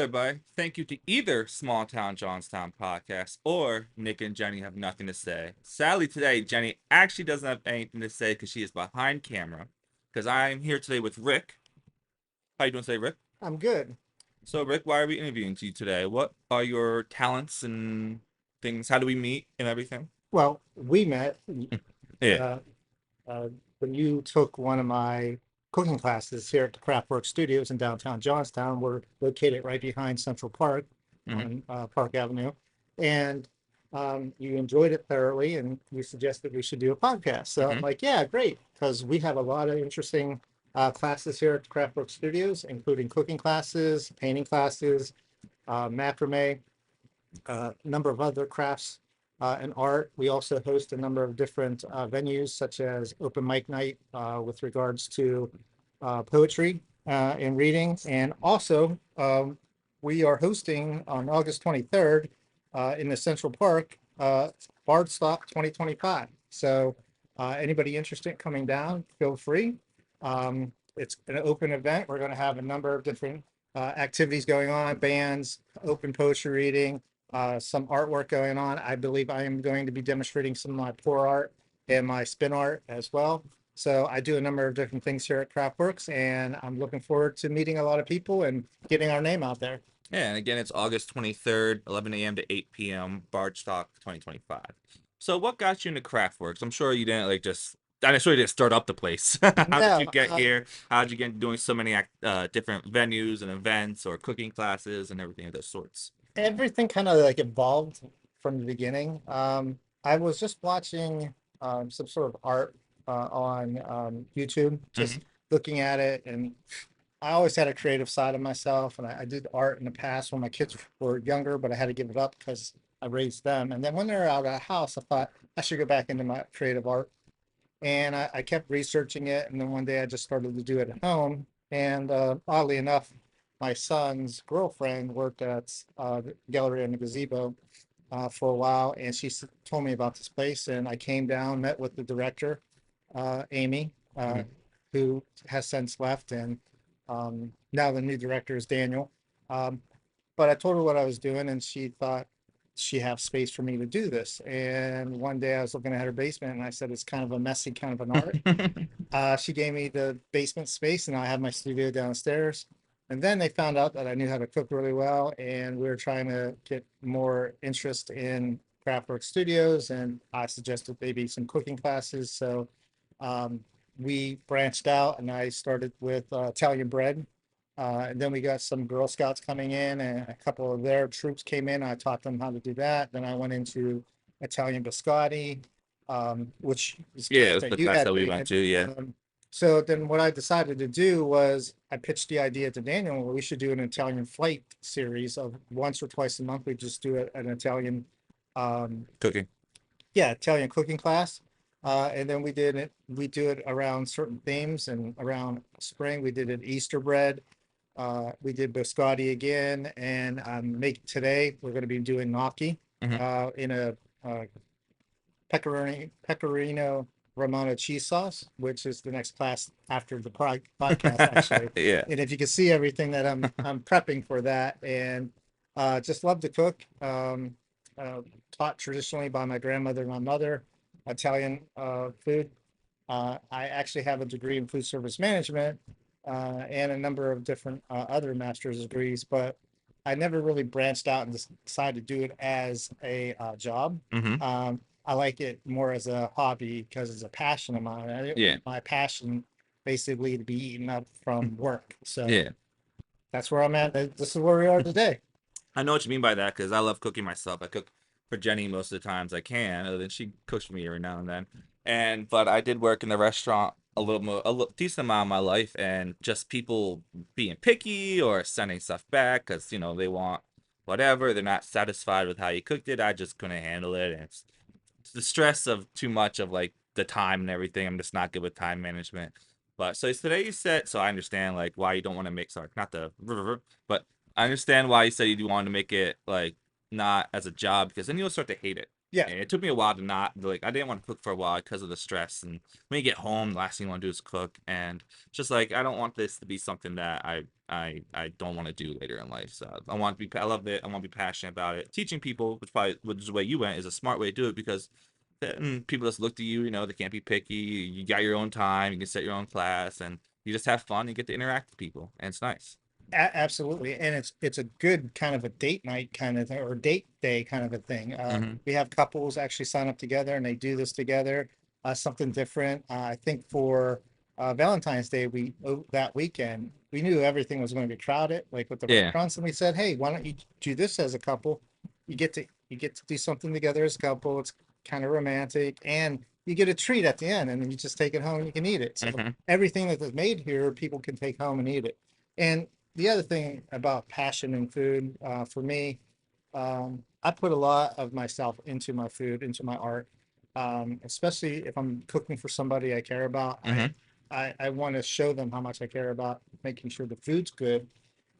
everybody. Thank you to either Small Town Johnstown podcast or Nick and Jenny have nothing to say. Sadly, today, Jenny actually doesn't have anything to say because she is behind camera. Because I'm here today with Rick. How you doing today, Rick? I'm good. So, Rick, why are we interviewing you today? What are your talents and things? How do we meet and everything? Well, we met Yeah. uh, uh, when you took one of my cooking classes here at the Craftwork Studios in downtown Johnstown. We're located right behind Central Park Hmm. on Park Avenue. And you enjoyed it thoroughly, and you suggested we should do a podcast. So I'm Hmm. like, yeah, great, because we have a lot of interesting classes here at the Craftwork Studios, including cooking classes, painting classes, macrame, a number of other crafts and art. We also host a number of different venues, such as open mic night with regards to poetry and reading. And also, we are hosting on August 23rd in the Central Park Bard Stop 2025. So, anybody interested in coming down, feel free. It's an open event. We're going to have a number of different activities going on, bands, open poetry reading, some artwork going on. I believe I am going to be demonstrating some of my pour art and my spin art as well. So I do a number of different things here at Craftworks, and I'm looking forward to meeting a lot of people and getting our name out there. Yeah, and again, it's August 23rd, 11 a.m. to 8 p.m., Bardstock 2025. So, what got you into Craftworks? I'm sure you didn't I'm sure you didn't start up the place. How did you No, get here? How did you get into doing so many different venues and events or cooking classes and everything of those sorts? everything kind of like evolved from the beginning. I was just watching some sort of art on YouTube, Hmm. just looking at it, and I always had a creative side of myself, and I did art in the past when my kids were younger, but I had to give it up because I raised them. And then when they're out of the house, I thought I should go back into my creative art. And I kept researching it. And then one day I just started to do it at home. And oddly enough, my son's girlfriend worked at the gallery in the gazebo for a while. And she told me about this place. And I came down, met with the director, Amy, Hmm. who has since left. And now the new director is Daniel. Um, but I told her what I was doing, and she thought she have space for me to do this. And one day I was looking at her basement, and I said it's kind of a messy kind of an art. She gave me the basement space, and I have my studio downstairs. And then they found out that I knew how to cook really well, and we were trying to get more interest in Craftwork Studios, and I suggested maybe some cooking classes. So um, we branched out, and I started with Italian bread. And then we got some Girl Scouts coming in, and a couple of their troops came in. I taught them how to do that. Then I went into Italian biscotti, which is Yeah, it class was that the you class had that we went taken. to. Yeah. So then what I decided to do was I pitched the idea to Daniel, well, we should do an Italian flight series of once or twice a month. We just do an Italian, um, Cooking. yeah, Italian cooking class. And then we do it around certain themes, and around spring, we did an Easter bread. We did biscotti again, and make today we're going to be doing gnocchi Hmm. in a pecorino Romano cheese sauce, which is the next class after the podcast, actually. Yeah. And if you can see everything that I'm prepping for that, and just love to cook. Uh, Taught traditionally by my grandmother and my mother, Italian food. I actually have a degree in food service management and a number of different other master's degrees, but I never really branched out and decided to do it as a job. Hmm. I like it more as a hobby because it's a passion of mine. I didn't Yeah. want my passion basically to be eaten up from work. So Yeah. that's where I'm at. This is where we are today. I know what you mean by that because I love cooking myself. I cook for Jenny most of the times I can, other than she cooks for me every now and then. And but I did work in the restaurant decent amount of my life, and just people being picky or sending stuff back because they want whatever. They're not satisfied with how you cooked it. I just couldn't handle it, and it's the stress of too much of like the time and everything. I'm just not good with time management. But so today you said, so I understand like why you don't want to make, sorry, not the, but I understand why you said you want to make it like not as a job because then you'll start to hate it. Yeah, And it took me a while to not like I didn't want to cook for a while because of the stress. And when you get home, the last thing you want to do is cook. And just like I don't want this to be something that I don't want to do later in life. So I want to be I love it. I want to be passionate about it. Teaching people, which is the way you went, is a smart way to do it because then people just look to you. You know, they can't be picky. You got your own time. You can set your own class, and you just have fun. You get to interact with people, and it's nice. absolutely, and it's a good kind of a date night kind of thing, or date day kind of a thing. Hmm. We have couples actually sign up together and they do this together, something different. I think for Valentine's Day, that weekend we knew everything was going to be crowded, like with the Yeah. restaurants, and we said, hey, why don't you do this as a couple? You get to do something together as a couple. It's kind of romantic, and you get a treat at the end, and then you just take it home and you can eat it. So Hmm. everything that is made here, people can take home and eat it. And the other thing about passion in food, for me, I put a lot of myself into my food, into my art, especially if I'm cooking for somebody I care about. I Hmm. I, I want to show them how much I care about making sure the food's good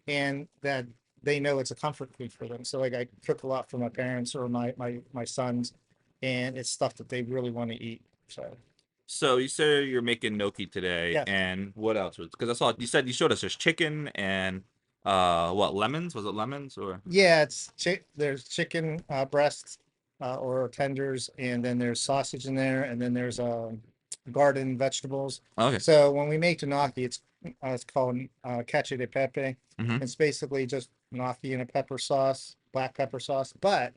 and that they know it's a comfort food for them. So like I cook a lot for my parents or my sons, and it's stuff that they really want to eat. So So you said you're making gnocchi today, yes, and what else was? Because I saw you said you showed us there's chicken and what lemons? Was it lemons or? yeah, there's chicken breasts or tenders, and then there's sausage in there, and then there's garden vegetables. Okay. So when we make gnocchi, it's called cacio de pepe. Hmm. It's basically just gnocchi in a pepper sauce, black pepper sauce. But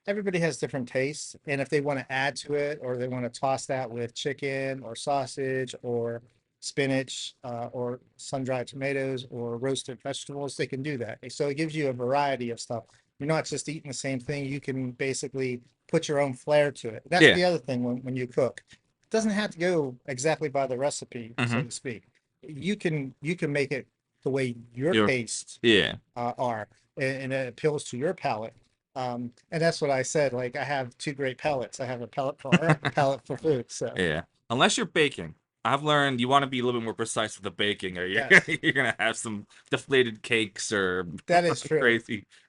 everybody has different tastes, and if they want to add to it, or they want to toss that with chicken or sausage or spinach or sun-dried tomatoes or roasted vegetables, they can do that. So it gives you a variety of stuff. You're not just eating the same thing. You can basically put your own flair to it. That's Yeah. the other thing when you cook. It doesn't have to go exactly by the recipe, so Hmm. to speak. You can make it the way your You're, tastes yeah. are, and it appeals to your palate. And that's what I said. Like I have two great palettes. I have a palette for art, a palette for food. So Yeah. Unless you're baking. I've learned you want to be a little bit more precise with the baking, or you're yes, you're gonna have some deflated cakes or that is true.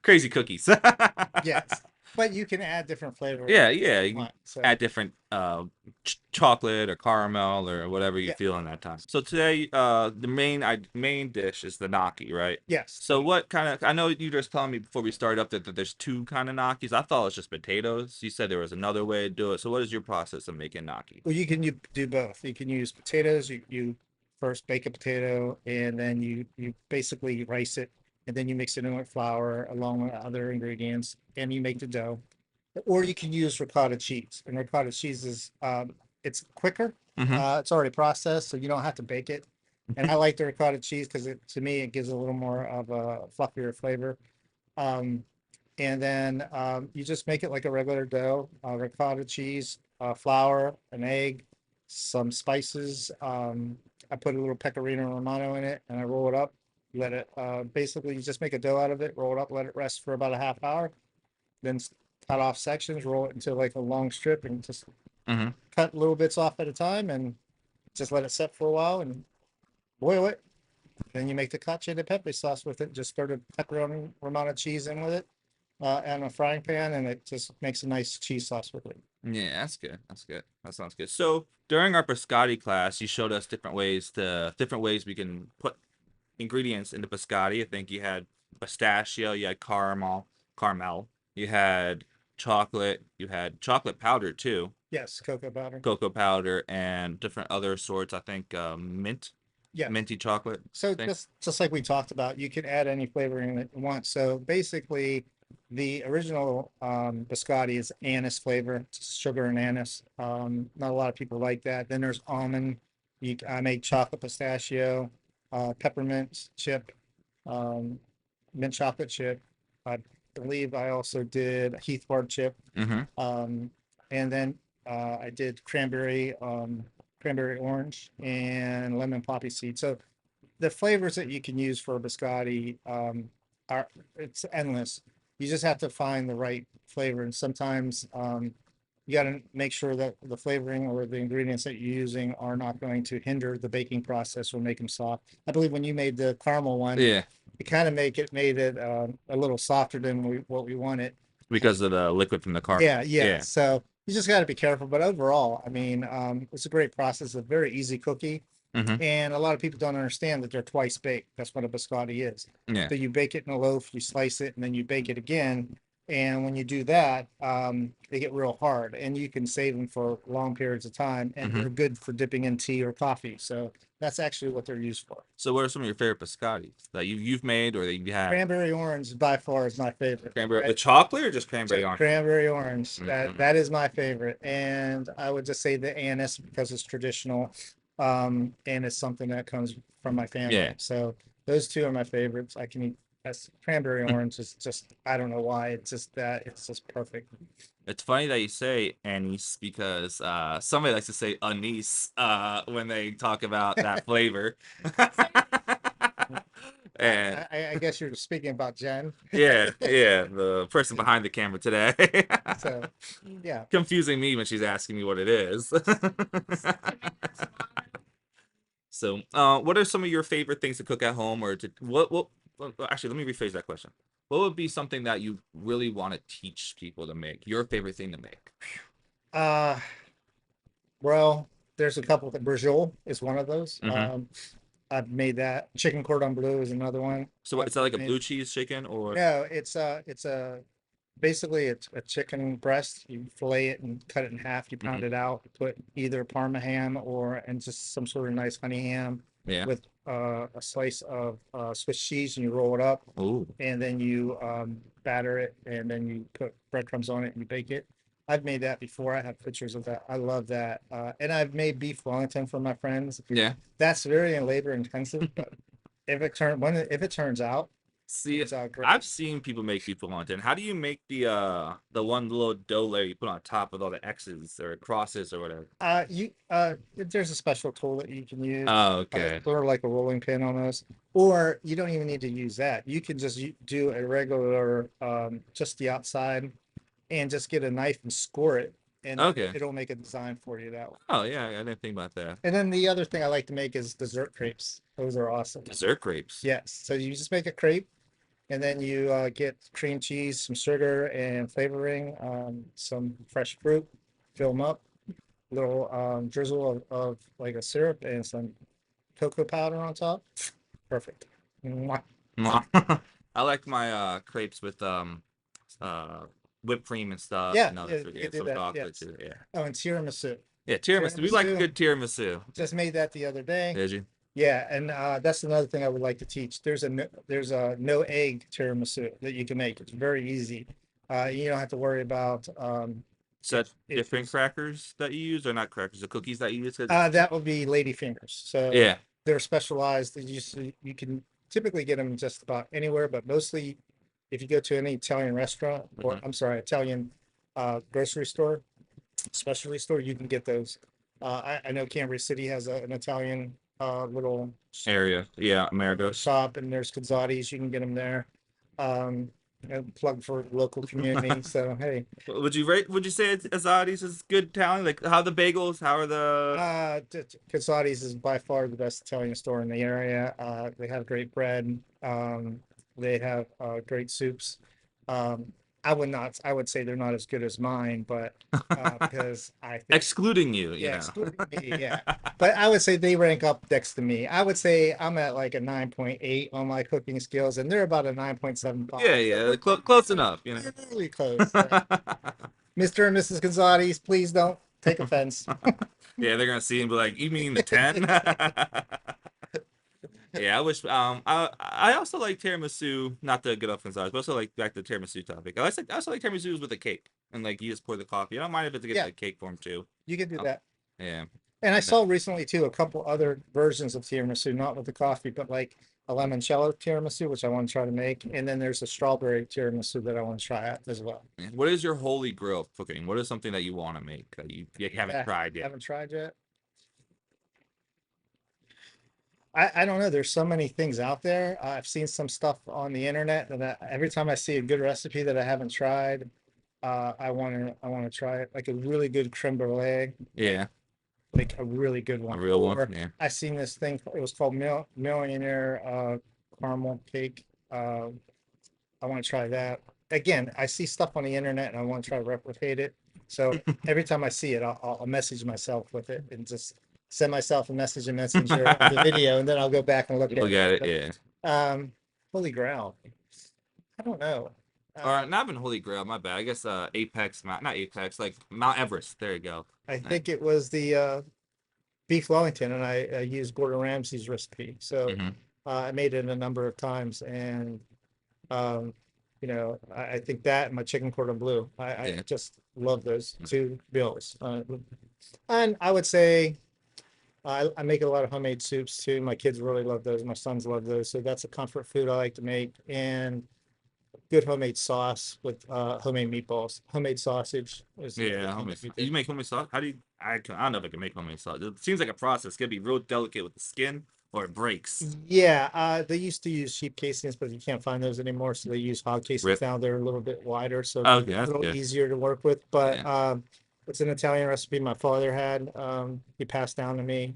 crazy cookies. Yes, but you can add different flavor Yeah, if yeah. you You can want. So add different chocolate or caramel or whatever you yeah, feel in that time. So today, the main dish is the gnocchi, right? yes, So what kind of? I know you just telling me before we started up that there's two kind of gnocchis. I thought it was just potatoes. You said there was another way to do it. So what is your process of making gnocchi? well, you do both. You can use potatoes. You first bake a potato, and then you basically rice it, and then you mix it in with flour along with other ingredients, and you make the dough. Or you can use ricotta cheese, and ricotta cheese is it's quicker. Mm-hmm. It's already processed, so you don't have to bake it. And I like the ricotta cheese because to me it gives a little more of a fluffier flavor. Um, and then you just make it like a regular dough, ricotta cheese, flour, an egg, some spices. I put a little pecorino romano in it, and I roll it up. Let it basically you just make a dough out of it, roll it up, let it rest for about a half hour, then cut off sections, roll it into like a long strip, and just Mm-hmm. cut little bits off at a time, and just let it set for a while and boil it. Then you make the cacio de pepe sauce with it. Just throw the pepperoni romano cheese in with it and a frying pan, and it just makes a nice cheese sauce with it. Yeah, that's good. That's good. That sounds good. So during our biscotti class, you showed us different ways we can put ingredients into biscotti. I think you had pistachio, you had caramel, you had you had chocolate powder too, Yes, cocoa powder. cocoa powder, and different other sorts. I think Yes. minty chocolate. So Thing. just like we talked about, you can add any flavoring that you want. So basically, the original biscotti is anise flavor, it's sugar and anise. Not a lot of people like that. Then there's almond. I made chocolate pistachio, peppermint chip, um, mint chocolate chip. I believe I also did Heath bar chip. Mm-hmm. Um, and then I did cranberry orange and lemon poppy seed. So the flavors that you can use for a biscotti are it's endless. You just have to find the right flavor, and sometimes you got to make sure that the flavoring or the ingredients that you're using are not going to hinder the baking process or make them soft. I believe when you made the caramel one, Yeah. it kind of made it a little softer than what we wanted. because of the liquid from the caramel. Yeah, yeah. Yeah. So you just got to be careful. But overall, I mean, it's a great process, a very easy cookie. Hmm. And a lot of people don't understand that they're twice baked. That's what a biscotti is. Yeah. So you bake it in a loaf, you slice it, and then you bake it again. And when you do that, they get real hard, and you can save them for long periods of time, and Hmm. they're good for dipping in tea or coffee. So that's actually what they're used for. So what are some of your favorite biscottis that you've made or that you had? Cranberry orange by far is my favorite. Cranberry with chocolate or just cranberry orange? Cranberry orange. That Mm-hmm. that is my favorite, and I would just say the anise because it's traditional, and it's something that comes from my family. Yeah. So those two are my favorites. I can eat. That's cranberry orange is just I don't know why it's just perfect. It's funny that you say anise because somebody likes to say anise when they talk about that flavor. And I guess you're speaking about Jen. yeah, yeah, the person behind the camera today. So yeah. Confusing me when she's asking me what it is. So, what are some of your favorite things to cook at home, or to well, actually, let me rephrase that question. What would be something that you really want to teach people to make? Your favorite thing to make? Uh well, there's a couple that Brajol is one of those. Hmm. I've made that. Chicken cordon bleu is another one. So, I've is that like a made. blue cheese chicken or? No, it's a basically it's a chicken breast. You fillet it and cut it in half. You Mhm. pound it out. Put either Parma ham or and just some sort of nice honey ham Yeah. with a slice of Swiss cheese, and you roll it up, Oh, and then you batter it, and then you put breadcrumbs on it and you bake it. I've made that before. I have pictures of that. I love that. And I've made beef Wellington for my friends. yeah. That's very labor intensive, but if it See, turns out great. I've seen people make beef Wellington. How do you make the one little dough layer you put on top with all the X's or crosses or whatever? You there's a special tool that you can use, Oh, okay. sort of like a rolling pin almost, or you don't even need to use that. You can just do a regular, just the outside, and just get a knife and score it, and Okay. it'll make a design for you that way. Oh, yeah, I didn't think about that. And then the other thing I like to make is dessert crepes. Those are awesome. Dessert grapes. Yes, so you just make a crepe, and then you get cream cheese, some sugar and flavoring, some fresh fruit, fill them up, little drizzle of like a syrup and some cocoa powder on top. Perfect. Mwah. I like my crepes with uh whipped cream and stuff, Yeah, and other yeah, food. you Yeah, could do some that. chocolate Yes. too. Yeah. Oh, and tiramisu. Yeah, tiramisu. We like a Tiramisu. good tiramisu. Just made that the other day. Did you? Yeah, and that's another thing I would like to teach. There's a no egg tiramisu that you can make. It's very easy. You don't have to worry about Is that if different crackers that you use or not crackers? The cookies that you use? 'Cause that would be lady fingers. So yeah. they're specialized. You can typically get them just about anywhere, but mostly if you go to any Italian restaurant or Hmm. I'm sorry, Italian grocery store, specialty store, you can get those. I know Cambridge City has an Italian little Area. Yeah, Amerigos. shop, and there's Cazzatis. You can get them there. Um, plug for local community. So hey, Would you rate? Would you say Azadi's is good Italian? Like how are the bagels? How are the? Cazzatis is by far the best Italian store in the area. They have great bread. They have great soups. Um, I would say they're not as good as mine, but because I think, Excluding you, you yeah, know. excluding me, yeah. But I would say they rank up next to me. I would say I'm at like a 9.8 on my cooking skills, and they're about a 9.75. Yeah, So yeah, close enough, you know. we're really close. Mr. and Mrs. Gonzalez, please don't take offense. Yeah, they're gonna see and be like, "You mean the 10?" Yeah, I wish. I also like tiramisu. Not to get off on sides, but also like back to the tiramisu topic. I also like tiramisu with a cake, and like you just pour the coffee. I don't mind if it's get Yeah, the cake form too. you can do Oh, that. yeah, And I but saw recently too a couple other versions of tiramisu, not with the coffee, but like a limoncello tiramisu, which I want to try to make. And then there's a strawberry tiramisu that I want to try out as well. man, what is your holy grail of cooking? What is something that you want to make that you haven't Yeah, tried yet? haven't tried yet. I don't know. There's so many things out there. I've seen some stuff on the internet that every time I see a good recipe that I haven't tried, I want to try it. Like a really good creme brulee, Yeah, like a really good a one. real one. Or Yeah. I seen this thing. It was called Millionaire caramel cake. I want to try that. again, I see stuff on the internet and I want to try to replicate it. So every time I see it, I'll message myself with it and just send myself a message in Messenger of the video, and then I'll go back and look at Look at it. it, yeah. Um, Holy Grail. I don't know. Or not even Holy Grail, my bad. I guess Apex Mount, not Apex, like Mount Everest. There you go. I Right. think it was the beef Wellington, and I used Gordon Ramsay's recipe. So Mm-hmm. I made it a number of times, and um, I think that and my chicken cordon bleu. I Yeah. just love those two meals. And I would say I make a lot of homemade soups too. My kids really love those. My sons love those. So that's a comfort food I like to make. And good homemade sauce with homemade meatballs. Homemade sausage is the other Yeah, thing homemade. that we You do. make homemade sauce? How do you? I don't know if I can make homemade sauce. It seems like a process. It's gonna be real delicate with the skin, or it breaks. Yeah, they used to use sheep casings, but you can't find those anymore. So they use hog casings Rip. now. They're a little bit wider, so Okay, a that's little good. easier to work with. But Yeah. it's an Italian recipe my father had. He passed down to me,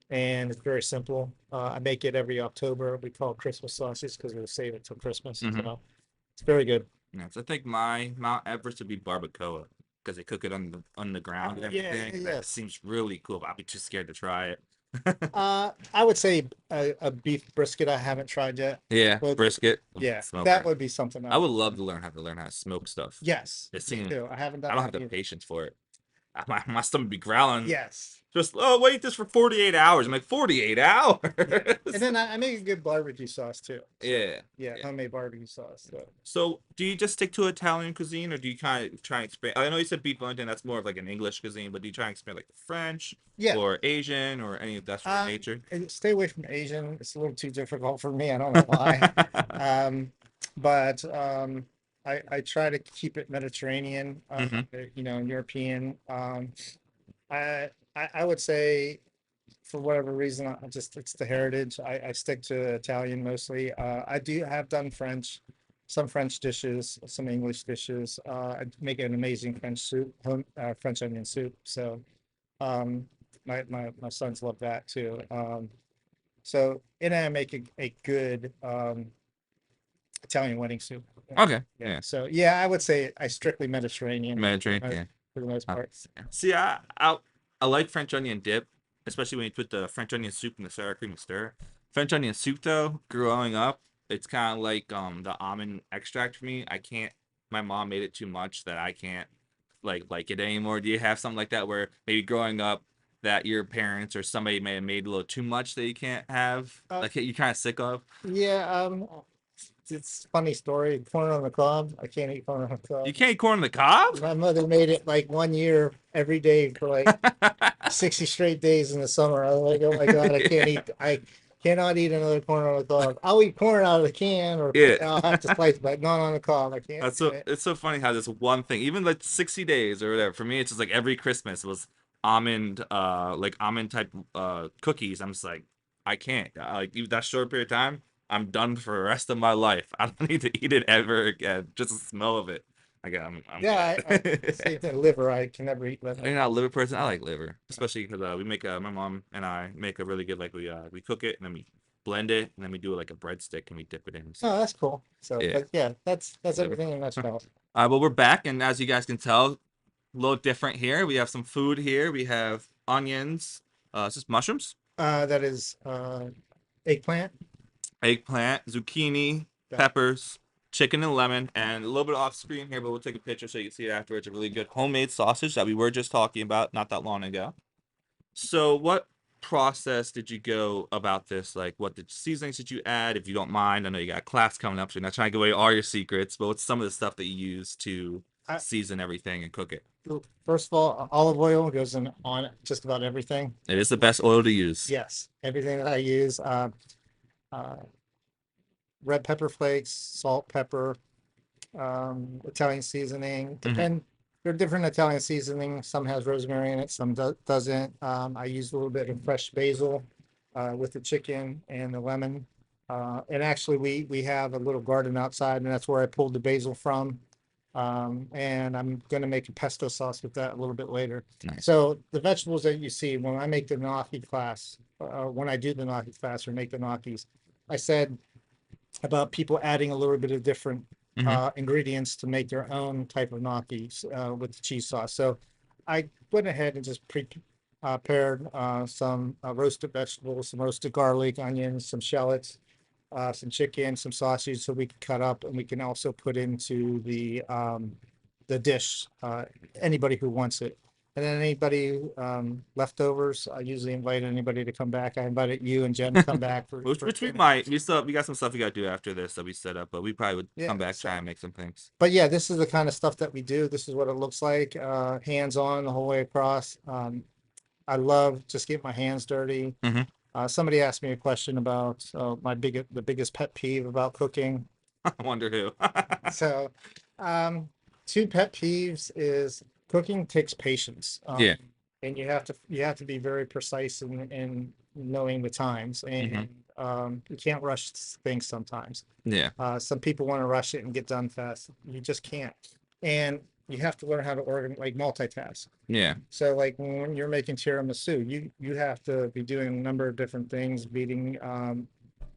and it's very simple. I make it every October. We call it Christmas sausage because we save it till Christmas. Mm-hmm. So it's very good. Yeah, so I think my Mount Everest would be barbacoa because they cook it on the ground and Yeah, everything. That yes. seems really cool, but I'd be too scared to try it. I would say a beef brisket I haven't tried yet, Yeah, but brisket, yeah, that smoker. would be something I I would. would love to learn how to smoke stuff. Yes, It me seems too. I haven't I done don't have that the either. patience for it. My stomach be growling. Yes. Just wait this for 48 hours. I'm like 48 Yeah. And hours. then I make a good barbecue sauce too. So Yeah, yeah, yeah. homemade barbecue sauce. So So, do you just stick to Italian cuisine, or do you kind of try and expand? I know you said beef Wellington, that's more of like an English cuisine, but do you try and expand like the French yeah. or Asian or any of that sort of Uh nature? and stay away from Asian. It's a little too difficult for me. I don't know why. Um, but I try to keep it Mediterranean, Hmm. European. I would say for whatever reason, I just it's the heritage. I stick to Italian mostly. I do have done French, some French dishes, some English dishes. I make an amazing French soup, French onion soup. So um, my sons love that too. So and I make a good Italian wedding soup. Yeah, Okay, yeah. yeah, So yeah, I would say I strictly Mediterranean Mediterranean, yeah. for the most part. Yeah. See, I like French onion dip, especially when you put the French onion soup in the sour cream and stir. French onion soup though, growing up, it's kind of like the almond extract for me. I can't. My mom made it too much that I can't like it anymore. Do you have something like that where maybe growing up that your parents or somebody may have made a little too much that you can't have, Uh, like you're kind of sick of? yeah, it's a funny story. Corn on the cob. I can't eat corn on the You cob. can't eat corn on the cob. My mother made it like 1 year every day for like 60 straight days in the summer. I was like, oh my God, Yeah. I cannot eat another corn on the cob. I'll eat corn out of the can or Yeah. I'll have to slice, but not on the cob. I can't That's do so it. it's so funny how this one thing, even like 60 days or whatever, for me it's just like every Christmas was almond like almond type cookies. I'm just like I can't. Like even that short period of time, I'm done for the rest of my life. I don't need to eat it ever again. Just the smell of it. I'm Yeah, good. same thing. Liver. I can never eat liver. You're not a liver person. I like liver, especially because we make my mom and I make a really good like we cook it and then we blend it and then we do like a breadstick and we dip it in. So Oh, that's cool. So, yeah, but yeah, that's liver. everything in a nutshell. Well, we're back, and as you guys can tell, a little different here. We have some food here. We have onions. It's just mushrooms, That is eggplant. eggplant, zucchini, Got peppers, chicken and lemon, and a little bit off screen here, but we'll take a picture so you can see it afterwards. A really good homemade sausage that we were just talking about not that long ago. So, what process did you go about this? Like, what the seasonings did you add? If you don't mind, I know you got a class coming up, so you're not trying to give away all your secrets, but what's some of the stuff that you use to I, season everything and cook it? First of all, olive oil goes in on just about everything. It is the best oil to use. Yes, everything that I use. Uh, Red pepper flakes, salt, pepper, Italian seasoning. Hmm. There are different Italian seasonings. Some has rosemary in it, some doesn't. I use a little bit of fresh basil with the chicken and the lemon. And actually, we have a little garden outside, and that's where I pulled the basil from. And I'm going to make a pesto sauce with that a little bit later. Nice. So the vegetables that you see when I make the gnocchi class, when I do the gnocchi class or make the gnocchis, I said about people adding a little bit of different Hmm. ingredients to make their own type of gnocchis with the cheese sauce. So I went ahead and just prepared some roasted vegetables, some roasted garlic, onions, some shallots, some chicken, some sausage, so we can cut up and we can also put into the dish. Anybody who wants it. And then anybody leftovers, I usually invite anybody to come back. I invited you and Jen to come back for Which we dinner. might. We got some stuff we got to do after this that we set up, but we probably would Yeah. come back try So, and make some things. but yeah, this is the kind of stuff that we do. This is what it looks like, hands-on the whole way across. I love just getting my hands dirty. Hmm. Somebody asked me a question about the biggest pet peeve about cooking. I wonder who. So, um, two pet peeves is cooking takes patience, Yeah. and you have to be very precise in knowing the times, Hmm. and you can't rush things sometimes. Yeah. Some people want to rush it and get done fast. You just can't, and you have to learn how to like multitask. Yeah. So like when you're making tiramisu, you have to be doing a number of different things, beating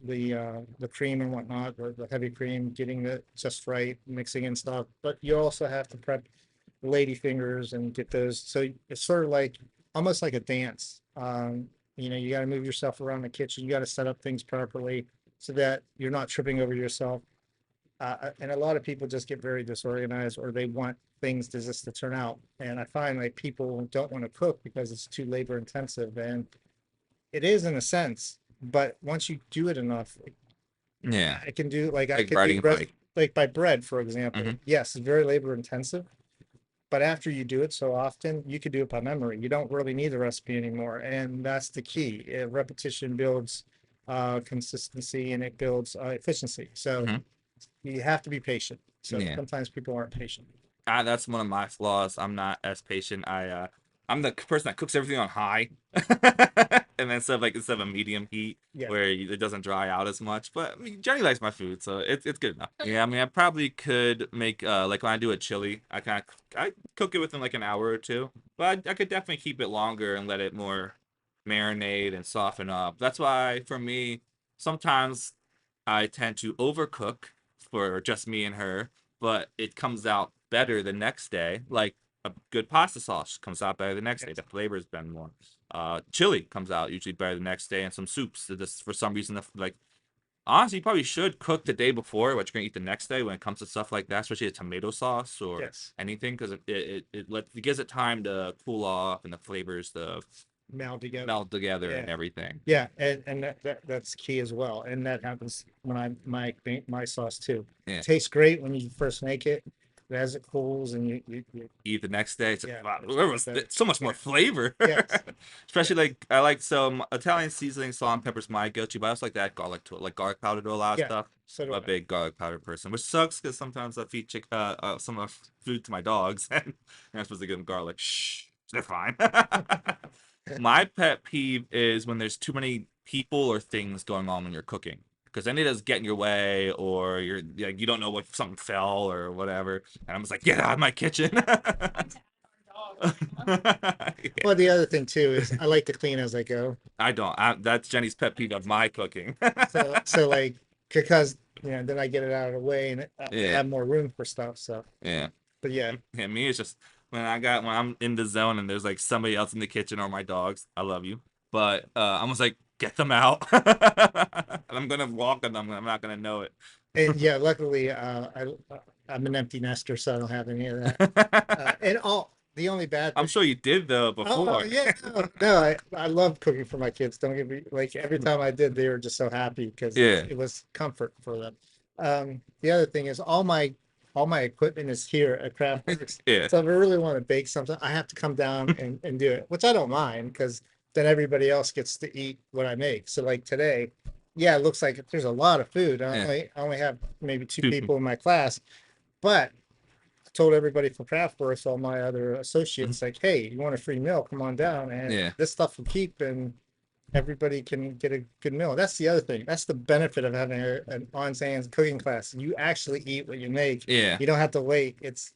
the cream and whatnot, or the heavy cream, getting it just right, mixing and stuff. But you also have to prep lady fingers and get those. So it's sort of like almost like a dance. You got to move yourself around the kitchen. You got to set up things properly so that you're not tripping over yourself. And a lot of people just get very disorganized, or they want things to just to turn out. And I find like people don't want to cook because it's too labor intensive, and it is in a sense. But once you do it enough, Yeah. I can do like I Like could do riding a bike. like by bread, for example. Hmm. Yes, it's very labor intensive, but after you do it so often, you could do it by memory. You don't really need the recipe anymore, and that's the key. Repetition builds consistency, and it builds efficiency. So Hmm. you have to be patient. So Yeah. sometimes people aren't patient. That's one of my flaws. I'm not as patient. I'm the person that cooks everything on high, and then instead of a medium heat Yeah. where it doesn't dry out as much. But I mean, Jenny likes my food, so it's good enough. Yeah, I mean, I probably could make like when I do a chili, I cook it within like an hour or two, but I could definitely keep it longer and let it more marinate and soften up. That's why for me, sometimes I tend to overcook for just me and her, but it comes out better the next day. Like a good pasta sauce comes out better the next day. Yes. The flavor's been more. Chili comes out usually better the next day, and some soups. This for some reason, like honestly, you probably should cook the day before what you're gonna eat the next day when it comes to stuff like that, especially a tomato sauce or Yes. anything, because it gives it time to cool off and the flavors to Meld together. meld together Yeah. and everything. Yeah, and that's key as well. And that happens when I make my sauce too. Yeah. Tastes great when you first make it, but as it cools and you Eat the next day. It's like, yeah, wow, it's there much was better. so much more Yeah. flavor. Yes. Especially like I like some Italian seasoning, salt and pepper's my go-to, but I also like that garlic to like garlic powder to a lot of Yeah. stuff. So I'm do a I. big garlic powder person, which sucks because sometimes I feed some of food to my dogs, and you're not supposed to give them garlic. Shh, they're fine. My pet peeve is when there's too many people or things going on when you're cooking. Because then it does get in your way, or you're like you don't know if something fell or whatever, and I'm just like, get out of my kitchen. Well, Yeah. the other thing too is I like to clean as I go. I don't. That's Jenny's pet peeve of my cooking. So like because then I get it out of the way and I Yeah, have more room for stuff. So, yeah, but yeah, yeah. Me, it's just when I'm in the zone and there's like somebody else in the kitchen or my dogs. I love you, but I'm just like get them out, and I'm gonna walk on them. I'm not gonna know it. and yeah, luckily I'm an empty nester, so I don't have any of that. And all the only bad I'm thing. sure you did though Oh before. yeah, no, I love cooking for my kids. Don't get me like every time I did, they were just so happy because Yeah, it was comfort for them. The other thing is all my equipment is here at Craftworks. yeah, So if I really want to bake something, I have to come down and do it, which I don't mind because then everybody else gets to eat what I make. So like today, yeah, it looks like there's a lot of food. yeah. I only have maybe two Two people people. in my class, but told everybody from Craftworks, all my other Mhm. associates, like, hey, you want a free meal? Come on down, and Yeah, this stuff will keep, and everybody can get a good meal. That's the other thing. That's the benefit of having an on-hands cooking class. You actually eat what you make. yeah. You don't have to wait. It's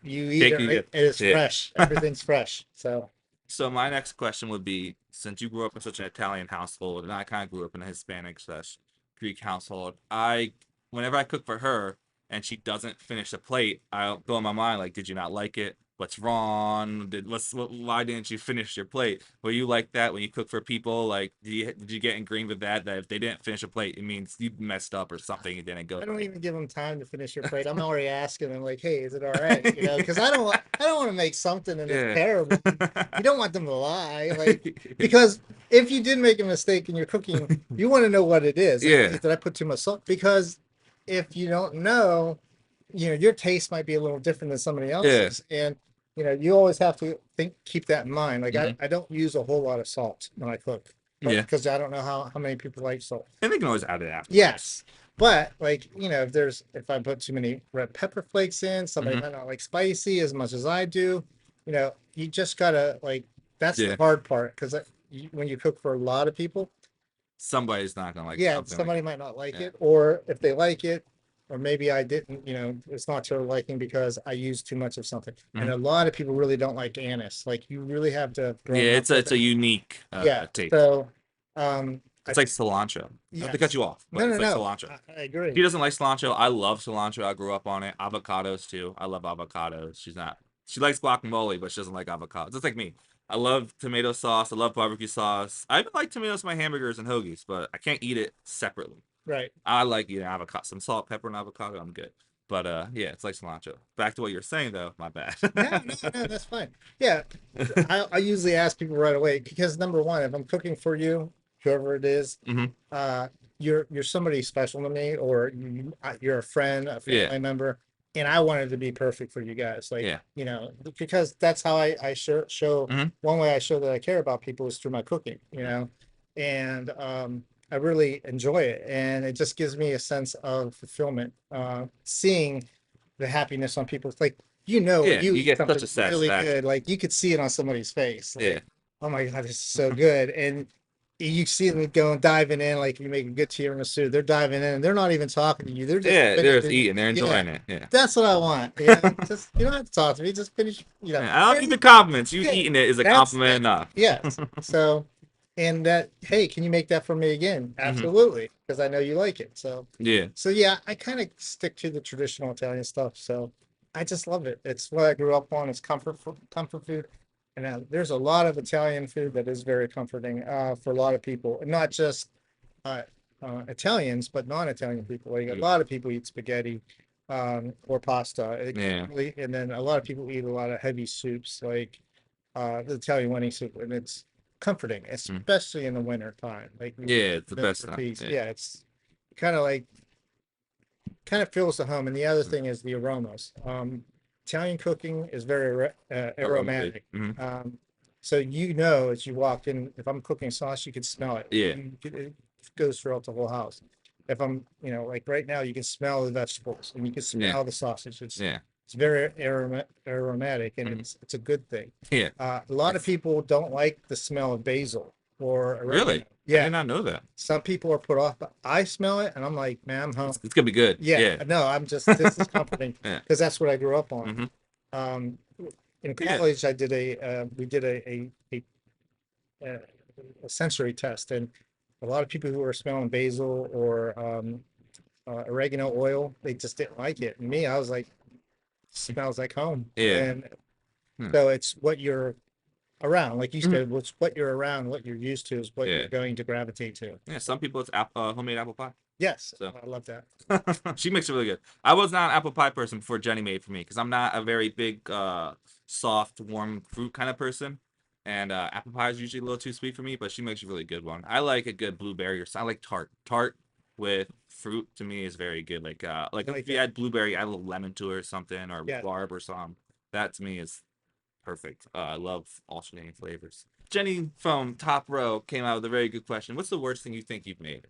you eat it Taking right. it. It is Yeah. fresh. Everything's fresh. So So my next question would be, since you grew up in such an Italian household, and I kind of grew up in a Hispanic slash Greek household, whenever I cook for her, and she doesn't finish a plate, I'll go in my mind like, did you not like it? What's wrong? Why didn't you finish your plate? Were you like that when you cook for people? Like, did you get ingrained with that if they didn't finish a plate, it means you messed up or something, it didn't go I don't right? even give them time to finish your plate. I'm already asking them like, "Hey, is it all right?" You know, because I don't want to make something and it's Yeah. terrible. You don't want them to lie, like because if you did make a mistake in your cooking, you want to know what it is. Like, hey, Yeah. did I put too much salt? Because if you don't know, you know, your taste might be a little different than somebody Yeah. else's, and you know, you always have to keep that in mind. Like, Hmm. I don't use a whole lot of salt when I cook, Yeah. because I don't know how many people like salt. And they can always add it afterwards. Yes. But like, you know, if I put too many red pepper flakes in, somebody Hmm. might not like spicy as much as I do. You know, you just gotta like that's the Yeah. hard part because when you cook for a lot of people, Somebody's not gonna like yeah, something like somebody that. might not like Yeah. it, or if they like it, or maybe I didn't, you know, it's not to their liking because I used too much of something. And Hmm. a lot of people really don't like anise. Like you really have to have Yeah, grown up with it's a it. unique Yeah. taste. So I It's like cilantro. Not to cut yes. you off, No, but no, it's like no. cilantro. I agree. He doesn't like cilantro. I love cilantro. I grew up on it. Avocados too. I love avocados. She's not. She likes guacamole, but she doesn't like avocados. It's like me. I love tomato sauce. I love barbecue sauce. I even like tomatoes in my hamburgers and hoagies, but I can't eat it separately. Right. I like eating avocado, some salt, pepper, and avocado. I'm good. But yeah, it's like cilantro. Back to what you're saying though. My bad. No, no, no, that's fine. Yeah, I usually ask people right away because number one, if I'm cooking for you, whoever it is, Hmm. uh, you're somebody special to me, or you're a friend, a Yeah. family member, and I want it to be perfect for you guys. Like, Yeah. you know, because that's how I show Hmm. one way I show that I care about people is through my cooking, you know, and I really enjoy it, and it just gives me a sense of fulfillment, seeing the happiness on people's like you know when Yeah. you You eat get such something a really good satisfaction. like you could see it on somebody's face Yeah. like oh my god this is so good and you see them going diving in like you make a good tiramisu they're diving in and they're not even talking to you they're just Yeah. They're just finishing eating. They're yeah enjoying it. Yeah. that's what I want you know just you don't have to talk to me just finish you know Yeah, I don't need and the compliments. You yeah, eating it is a that's compliment that enough. yes so and that hey can you make that for me again Hmm. absolutely because I know you like it Yeah. so yeah I kind of stick to the traditional Italian stuff so I just love it it's what I grew up on it's comfort food and there's a lot of Italian food that is very comforting for a lot of people and not just uh, Italians but non-Italian people like a Mm. lot of people eat spaghetti or pasta Yeah. and then a lot of people eat a lot of heavy soups like the Italian wedding soup, and it's comforting, Mm. especially in the winter time. Like you Yeah, it's the live best for time. peace. Yeah. Yeah, it's kind of like kind of fills the home. And the other Mm. thing is the aromas. Italian cooking is very Aroma big. aromatic. Hmm. So you know as you walk in, if I'm cooking sauce, you can smell it. Yeah. It goes throughout the whole house. If I'm, you know, like right now, you can smell the vegetables and you can Yeah. smell the sausage. Yeah. It's very aromatic and Hmm. it's a good thing. Yeah. A lot of It's people don't like the smell of basil or oregano. really. I Yeah, did not know that. some people are put off, but I smell it and I'm like, man, I'm home. It's gonna be good. Yeah, Yeah. no, I'm just this is comforting Yeah. because that's what I grew up on. Hmm. Um, in Yeah. college, I did we did a a sensory test, and a lot of people who were smelling basil or oregano oil, they just didn't like it. And me, I was like, smells like home. Yeah. And Hmm. so it's what you're around, like you Mhm. said, what's what you're around, what you're used to is what you're Yeah. going to gravitate to. Yeah. Some people it's homemade apple pie. Yes, So I love that. she makes it really good. I was not an apple pie person before Jenny made for me because I'm not a very big soft, warm fruit kind of person. And apple pie is usually a little too sweet for me, but she makes a really good one. I like a good blueberry or I like tart. Tart with fruit to me is very good. Like I like if you that. add blueberry, add a little lemon to it or something, or Yeah. rhubarb or something. That to me is perfect. I love alternating flavors. Jenny from Top Row came out with a very good question. What's the worst thing you think you've made?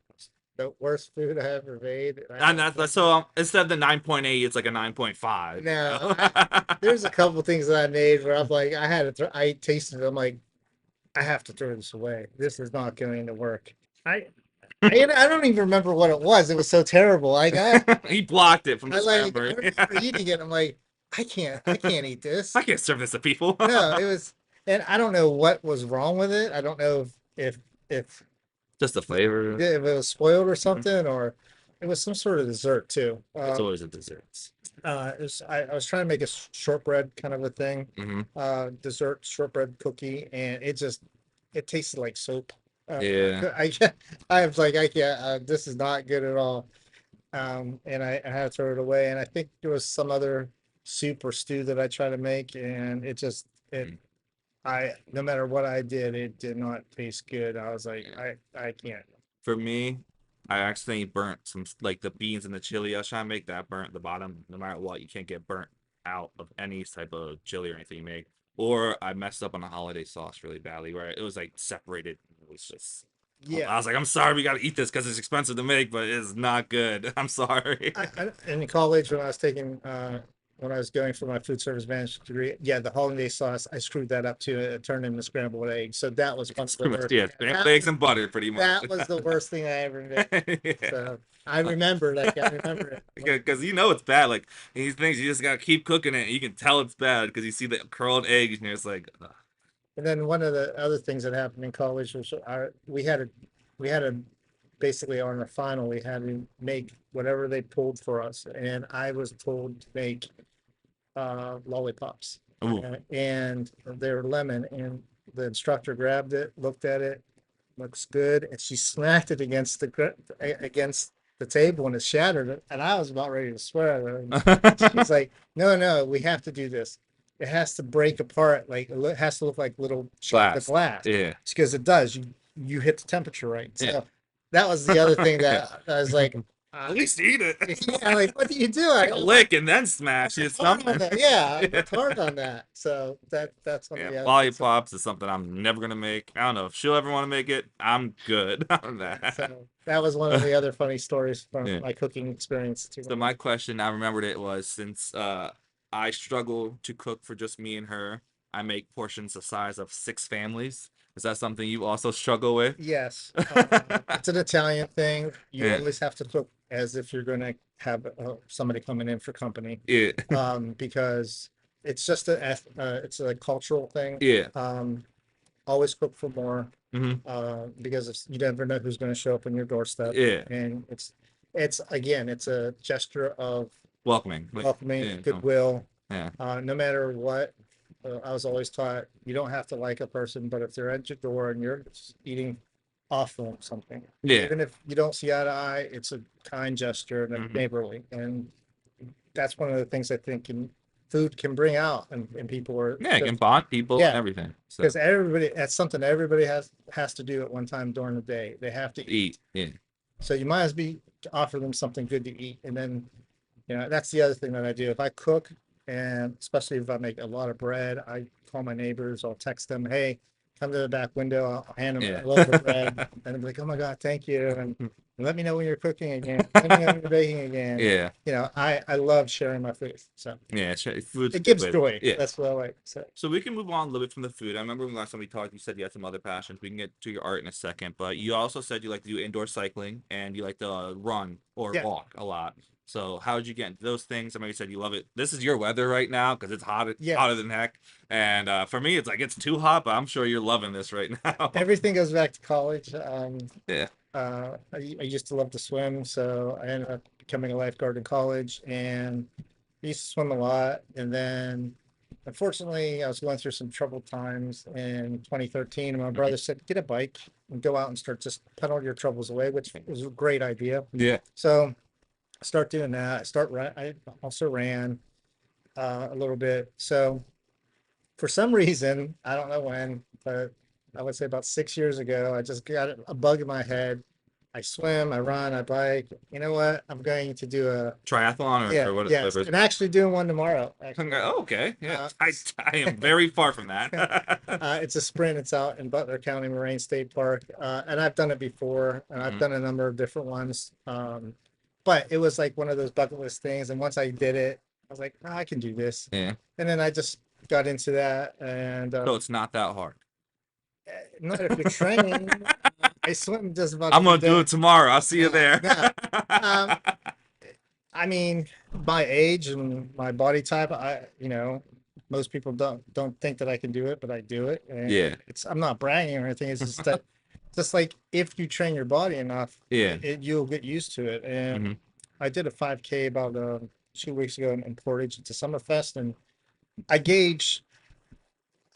The worst food I ever made. I And have that's so instead of the 9.8, it's like a 9.5. You no, know? there's a couple things that I made where I'm like, I had to, I tasted it. I'm like, I have to throw this away. This is not going to work. I, I don't even remember what it was. It was so terrible. Like He blocked it from I his like, I memory. remember eating it. I'm like, I can't eat I this. can't serve this to people. No, it was, and I don't know what was wrong with it. I don't know if Just the flavor. if it was spoiled or Mhm. something, or It was some sort of dessert too. It's always a desserts. I was trying to make a shortbread kind of a thing, Hmm. dessert shortbread cookie, and it tasted like soap. Yeah. I I was like, I can't. This is not good at all. And I had to throw it away. And I think there was some other soup or stew that I tried to make, and it I no matter what I did, it did not taste good. I was like, I can't. For me, I accidentally burnt some like the beans and the chili. I was trying to make that burnt the bottom. No matter what, you can't get burnt out of any type of chili or anything you make. Or I messed up on the holiday sauce really badly, where it was like separated. It was just. Yeah, I was like, I'm sorry, we gotta eat this because it's expensive to make, but it's not good. I'm sorry. in college when I was when I was going for my food service management degree, yeah, the hollandaise sauce, I screwed that up too. It turned into scrambled eggs. So that was one of It's the pretty much worst. yeah, scrambled eggs and butter, pretty much. That was the worst thing I ever did. Yeah. So I remember that. I remember it. Because you know it's bad. Like these things, you just gotta keep cooking it. And you can tell it's bad because you see the curled eggs, and it's like, ugh. And then one of the other things that happened in college was we had a basically on our final we had to make whatever they pulled for us, and I was told to make lollipops, Ooh. and they're lemon, and the instructor grabbed it, looked at it, looks good, and she smacked it against against the table and it shattered, and I was about ready to swear at her. And she's like, "No, no, we have to do this. It has to break apart, like it has to look like little chocolate Glass. glass, Yeah. because it does. You hit the temperature right." Yeah. So that was the other thing that I was like, At least eat it. "Yeah, like what do you do?" Take a lick and then smash it. hard on Something. that. Yeah, I worked hard on that. So that's one of Yeah, the other things. So, lollipops is something I'm never gonna make. I don't know if she'll ever want to make it. I'm good on that. so that was one of the other funny stories from Yeah. my cooking experience too. So my question, I remembered it was since I struggle to cook for just me and her, I make portions the size of six families. Is that something you also struggle with? Yes, it's an Italian thing. You Yeah, always have to cook as if you're going to have somebody coming in for company, yeah, because it's just it's a cultural thing. yeah. Always cook for more, Hmm. because you never know who's going to show up on your doorstep, Yeah. and it's again, it's a gesture of Welcoming. welcoming, Yeah, goodwill. yeah, No matter what, I was always taught you don't have to like a person, but if they're at your door and you're eating off them something, yeah. even if you don't see eye to eye, it's a kind gesture and a Hmm. neighborly. And that's one of the things I think food can bring out and people are, Yeah, it can bond people and yeah, everything. So because everybody, that's something everybody has to do at one time during the day. They have to eat. eat. Yeah. So you might as be offer them something good to eat. And then, that's the other thing that I do. If I cook, and especially if I make a lot of bread, I call my neighbors, I'll text them, hey, come to the back window, I'll hand them Yeah. a loaf of bread. And I'm like, oh my God, thank you. And let me know when you're cooking again. Let me know when you're baking again. Yeah. I love sharing my food. So Yeah. Food's a it good gives way. joy. Yeah. That's what I like. So So we can move on a little bit from the food. I remember when last time we talked, you said you had some other passions. We can get to your art in a second, but you also said you like to do indoor cycling and you like to run or yeah, walk a lot. So how did you get into those things? I know you said you love it. This is your weather right now because it's hot, yeah. hotter than heck. And for me, it's like it's too hot, but I'm sure you're loving this right now. Everything goes back to college. Yeah. I used to love to swim, so I ended up becoming a lifeguard in college, and I used to swim a lot. And then, unfortunately, I was going through some troubled times in 2013, and my Mhm. brother said, "Get a bike and go out and start just pedal your troubles away," which was a great idea. Yeah. So I start doing that. I also ran a little bit. So for some reason, I don't know when, but I would say about 6 years ago, I just got a bug in my head. I swim, I run, I bike. You know what? I'm going to do a, Triathlon yeah, or what? yes, and actually doing one tomorrow. Actually, Oh, okay. Yeah. uh, I am very far from that. it's a sprint. It's out in Butler County Moraine State Park, and I've done it before, and I've Mhm. done a number of different ones. But it was like one of those bucket list things, and once I did it, I was like, "Oh, I can do this," Yeah. and then I just got into that, and So it's not that hard. not if you're training. I swim just about I'm every gonna do day. it tomorrow. I'll see you Yeah, there. no. Um, I mean, my age and my body type, most people don't think that I can do it, but I do it, and Yeah. I'm not bragging or anything. It's just that just like if you train your body enough, Yeah. you'll get used to it. And Hmm. I did a 5K about 2 weeks ago in Portage. It's a Summerfest, and I gauge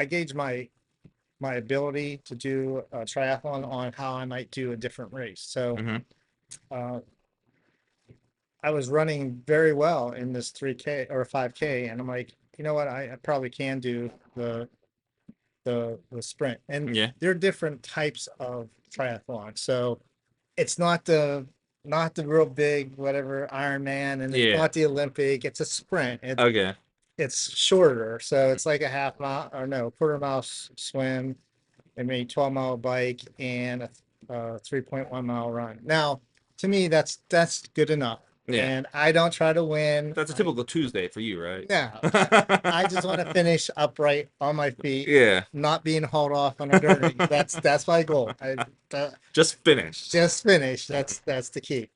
I gauge my ability to do a triathlon on how I might do a different race. So Hmm. uh, I was running very well in this 3K or 5K, and I'm like, you know what, I probably can do the sprint. And Yeah. there are different types of triathlon. So it's not the real big whatever Ironman, and it's Yeah. not the Olympic. It's a sprint. Okay. It's shorter, so it's like a half mile or no quarter mile swim, and maybe 12-mile bike and a 3.1 mile run. Now, to me, that's good enough. Yeah. And I don't try to win. That's a typical Tuesday for you, right? No, I just want to finish upright on my feet, Yeah. not being hauled off on a gurney. That's my goal. Just finished. Just finish. That's the key.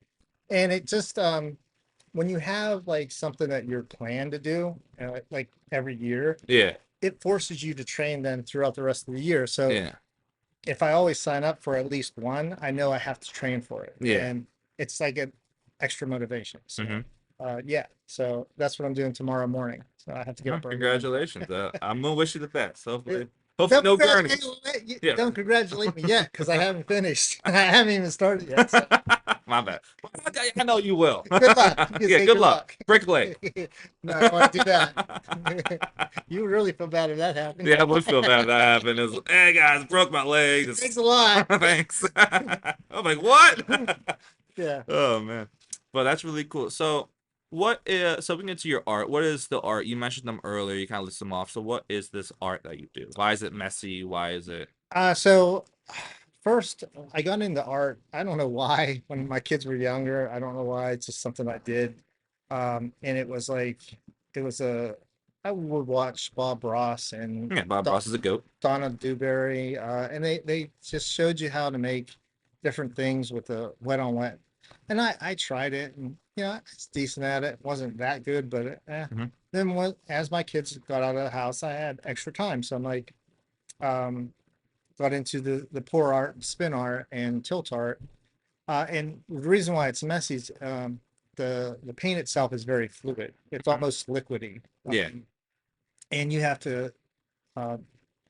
And it just when you have like something that you're planned to do, like every year, Yeah. it forces you to train then throughout the rest of the year. So Yeah. if I always sign up for at least one, I know I have to train for it, Yeah. and it's like an extra motivation. Hmm. So yeah, so that's what I'm doing tomorrow morning. So I have to get Well, up early then. congratulations. I'm gonna wish you the best. Yeah. Hopefully Don't no congratulate gurneys. me, Yeah. don't congratulate me yet because I haven't finished. I haven't even started yet. So My bad. I know you will. good luck. You can Yeah, say good good luck. luck. Break a leg. No, I don't want to do that. You really feel bad if that happened. Yeah, I would feel bad if that happened. It's like, hey guys, broke my leg. Thanks a lot. Thanks. I'm like, what? Yeah. Oh man. But that's really cool. So what is so we can get to your art. What is the art? You mentioned them earlier, you kind of list them off. So what is this art that you do? Why is it messy? Why is it So first I got into art. I don't know why when my kids were younger. I don't know why. It's just something I did. And it was like it was a I would watch Bob Ross and yeah, Bob Don, Ross is a goat. Donna Dewberry, and they just showed you how to make different things with the wet on wet. And I tried it, and it's decent at it. It wasn't that good, but Hmm. then as my kids got out of the house, I had extra time, so I'm like, um, got into the pour art, spin art, and tilt art. And the reason why it's messy is the paint itself is very fluid. It's Okay. almost liquidy, Yeah. and you have to uh,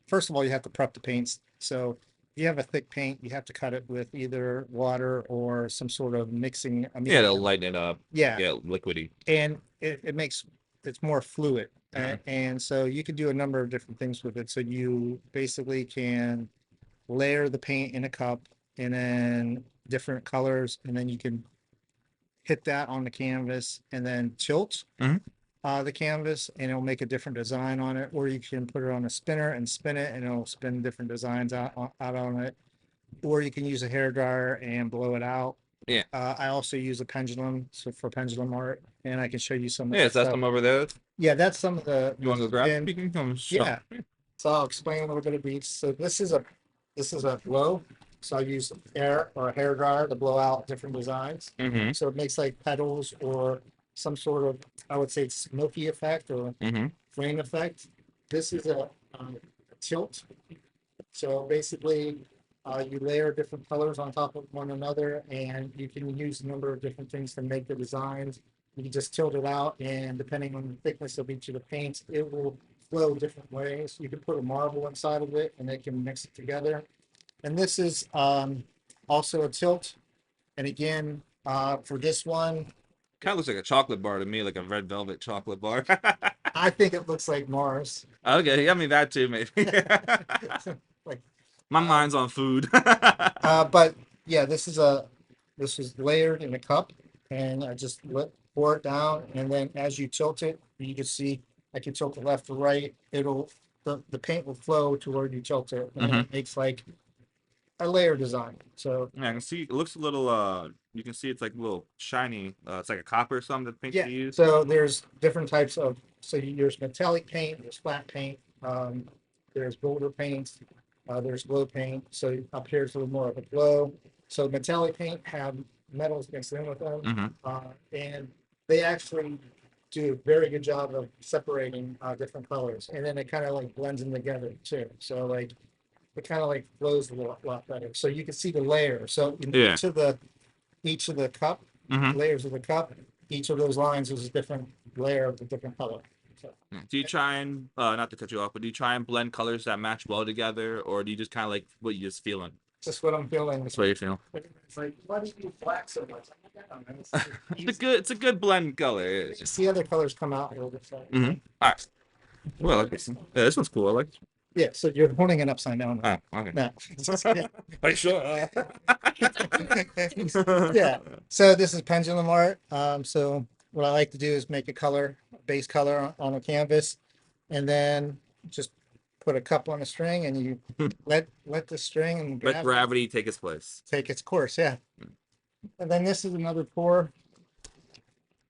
first of all you have to prep the paints. So if you have a thick paint, you have to cut it with either water or some sort of mixing a Yeah, they'll medium. lighten it up. Yeah, Yeah, liquidy. and it makes it's more fluid. Hmm. And so you can do a number of different things with it. So you basically can layer the paint in a cup and then different colors, and then you can hit that on the canvas and then tilt Hmm. the canvas, and it'll make a different design on it. Or you can put it on a spinner and spin it, and it'll spin different designs out on it. Or you can use a hair dryer and blow it out. Yeah. I also use a pendulum, so for pendulum art, and I can show you some of Yeah, that is that stuff. some over there? Yeah, that's some of the You the want to go grab it? spin. You can come show. Yeah, so I'll explain a little bit of each. So this is a blow. So I use air or a hair dryer to blow out different designs. Mm-hmm. So it makes like petals or some sort of, I would say, smoky effect or Mm-hmm. flame effect. This is a tilt. So basically, you layer different colors on top of one another, and you can use a number of different things to make the designs. You can just tilt it out, and depending on the thickness of each of the paints, it will flow different ways. You can put a marble inside of it, and it can mix it together. And this is also a tilt. And again, for this one, Kind of looks like a chocolate bar to me, like a red velvet chocolate bar. I think it looks like Mars. Okay, yeah, I mean that too, maybe. Like, My um, mind's on food. but yeah, this is layered in a cup, and I just pour it down, and then as you tilt it, you can see I can tilt it left to right. The paint will flow to where you tilt it, and then Hmm. it makes like a layer design. So Yeah, I can see it looks a little you can see it's like a little shiny. It's like a copper or something that paint yeah, you use. so there's different types of there's metallic paint, there's flat paint, there's boulder paint, there's glow paint. So up here is a little more of a glow. So metallic paint have metals mixed in with them, Hmm. and they actually do a very good job of separating different colors, and then it kind of like blends them together too. So like it kind of like flows a lot better. So you can see the layer. So in Yeah. each of the cup Mm-hmm. layers of the cup, each of those lines is a different layer of a different color. So Do you try and not to cut you off, but do you try and blend colors that match well together, or do you just kind of like what you just feeling? just what I'm feeling. That's what you're feeling. It's like, why do you use black so much? I don't know. It's a good blend color. It is. See other colors come out a little bit. Mm-hmm. All right. Well, I like this. Yeah, this one's cool. I like this. Yeah, so you're holding it upside down. Oh, okay. No. Are you sure? Yeah. So this is pendulum art. So what I like to do is make a color, base color on a canvas, and then just put a cup on a string, and you let the string and Let gravity take its place. take its course. Yeah. And then this is another pour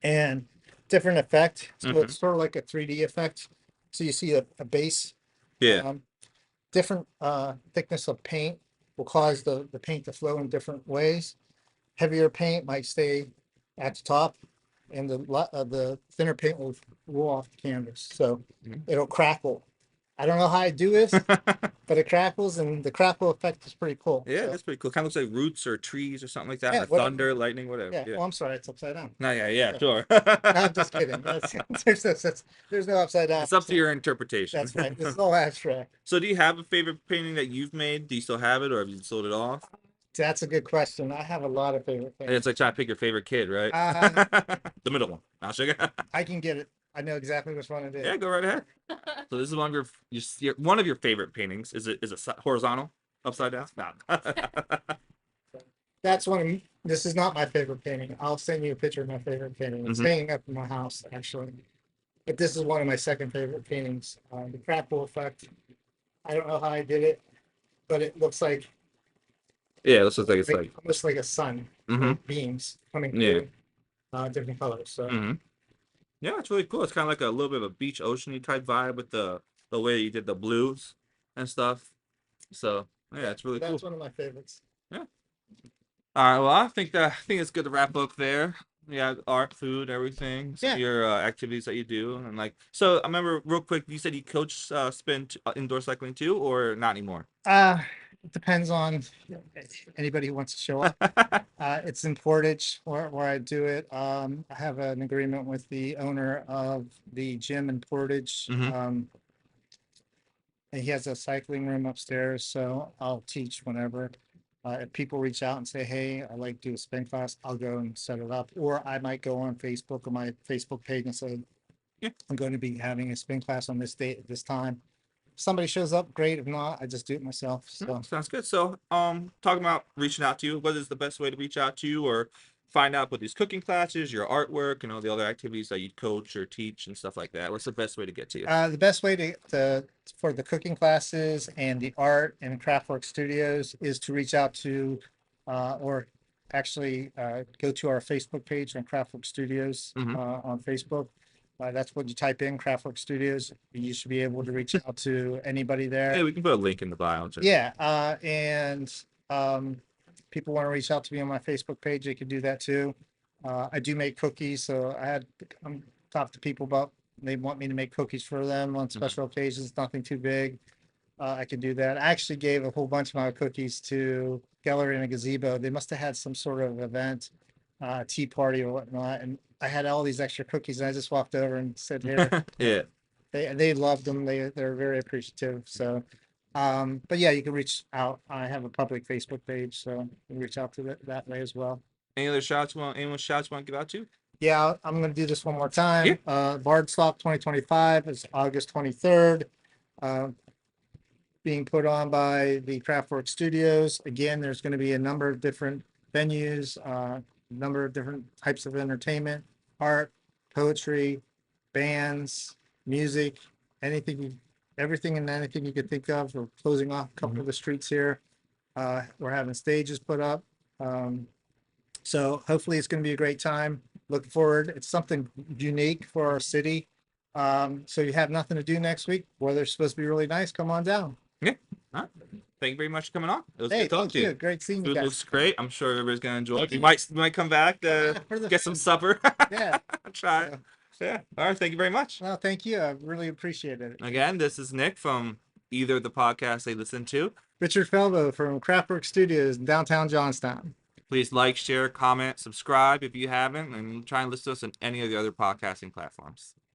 and different effect. So it's sort of like a 3D effect. So you see a base. Yeah. Different thickness of paint will cause the paint to flow in different ways. Heavier paint might stay at the top, and the thinner paint will roll off the canvas. So it'll crackle. I don't know how I do this, but it crackles, and the crackle effect is pretty cool. Yeah, So, that's pretty cool. Kind of looks like roots or trees or something like that. yeah, Like whatever. thunder, lightning, whatever. Yeah. Yeah. Oh, I'm sorry, it's upside down. No, yeah, sure. No, I'm just kidding. There's no upside down. It's up to your interpretation. That's right. It's all abstract. So, do you have a favorite painting that you've made? Do you still have it, or have you sold it off? That's a good question. I have a lot of favorite And things. it's like trying to pick your favorite kid, right? The middle one. I'll show you. I can get it. I know exactly which one it is. Yeah, go right ahead. So this is one of one of your favorite paintings. Is it horizontal, upside down? No. That's one. This is not my favorite painting. I'll send you a picture of my favorite painting. It's hanging up in my house, actually. But this is one of my second favorite paintings. The crackle effect. I don't know how I did it, but it looks like Yeah, this looks like it's like. almost like a sun beams coming Yeah. through different colors. So Yeah, it's really cool. It's kind of like a little bit of a beach oceany type vibe with the way you did the blues and stuff. So yeah, it's really cool. that's one of my favorites. Yeah. All right. Well, I think it's good to wrap up there. Yeah, art, food, everything. So Yeah. your activities that you do, and like. So I remember real quick. You said you coach indoor cycling too, or not anymore? It depends on anybody who wants to show up. It's in Portage where I do it. I have an agreement with the owner of the gym in Portage. And he has a cycling room upstairs, so I'll teach whenever. If people reach out and say, "Hey, I'd like to do a spin class," I'll go and set it up. Or I might go on Facebook or my Facebook page and say, Yeah. "I'm going to be having a spin class on this date at this time." If somebody shows up, great. If not, I just do it myself. So Sounds good. So, talking about reaching out to you, what is the best way to reach out to you or find out about these cooking classes, your artwork, and all the other activities that you coach or teach and stuff like that? What's the best way to get to you? the best way to for the cooking classes and the art and Craftwork Studios is to reach out to or actually go to our Facebook page on Craftwork Studios on Facebook. That's what you type in, Craftwork Studios. You should be able to reach out to anybody there. Hey, we can put a link in the bio. Yeah, and people want to reach out to me on my Facebook page, they can do that too. I do make cookies, so I'm talked to people about they want me to make cookies for them on special occasions, nothing too big. I can do that. I actually gave a whole bunch of my cookies to Geller in a gazebo. They must have had some sort of event, tea party or whatnot, and I had all these extra cookies, and I just walked over and said, "Here." Yeah. They loved them. They're very appreciative. So, but yeah, you can reach out. I have a public Facebook page, so you can reach out to that way as well. Any other shouts you want? Anyone shouts you want to give out to? Yeah, I'm going to do this one more time. Yeah. Bardstock 2025 is August 23rd. Being put on by the Craftwork Studios. Again, there's going to be a number of different venues, number of different types of entertainment, art, poetry, bands, music, everything and anything you could think of. We're closing off a couple of the streets here. We're having stages put up. So hopefully it's going to be a great time. Looking forward. It's something unique for our city. So you have nothing to do next week. Weather's supposed to be really nice. Come on down. Yeah. All right. Thank you very much for coming on. It was Hey, good talking thank to you. you. Great seeing you Food guys. looks great. I'm sure everybody's gonna enjoy it. Thank You you. might come back to For the get some food. supper. Yeah. Try it. Yeah. All right. Thank you very much. Well, thank you. I really appreciate it. Again, this is Nick from either the podcast they listen to. Richard Felbo from Craftwork Studios, downtown Johnstown. Please like, share, comment, subscribe if you haven't, and try and listen to us on any of the other podcasting platforms.